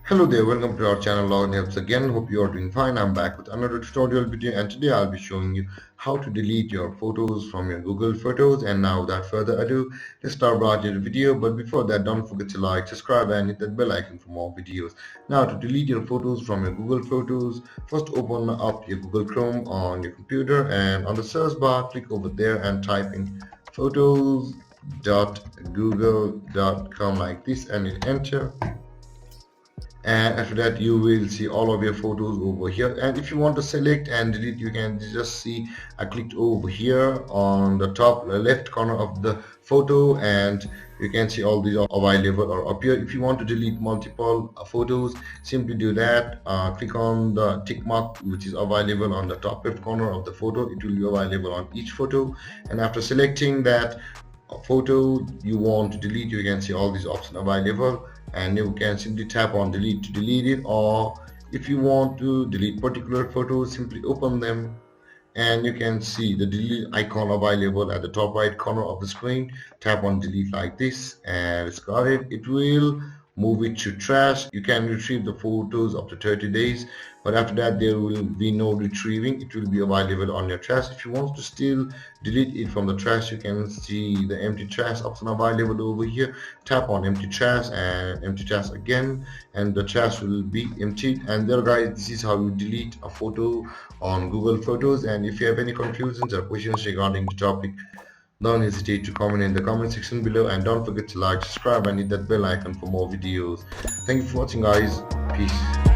Hello there, welcome to our channel Login Helps again. Hope you are doing fine. I'm back with another tutorial video, and today I'll be showing you how to delete your photos from your Google Photos. And now without further ado, let's start right into the video. But before that, don't forget to like, subscribe and hit that bell icon for more videos. Now to delete your photos from your Google Photos, first open up your Google Chrome on your computer, and on the search bar click over there and type in photos.google.com like this and hit enter. And after that you will see all of your photos over here, and if you want to select and delete, you can just see I clicked over here on the top left corner of the photo, and you can see all these are available or appear. If you want to delete multiple photos, simply do that. Click on the tick mark which is available on the top left corner of the photo. It will be available on each photo, and after selecting that photo you want to delete, you can see all these options available, and you can simply tap on delete to delete it. Or if you want to delete particular photos, simply open them and you can see the delete icon available at the top right corner of the screen. Tap on delete like this and it's got it. It will move it to trash. You can retrieve the photos up to 30 days, but after that there will be no retrieving. It will be available on your trash. If you want to still delete it from the trash, you can see the empty trash option available over here. Tap on empty trash and empty trash again, and the trash will be emptied. And there guys, this is how you delete a photo on Google Photos. And if you have any confusions or questions regarding the topic, don't hesitate to comment in the comment section below, and don't forget to like, subscribe and hit that bell icon for more videos. Thank you for watching guys. Peace.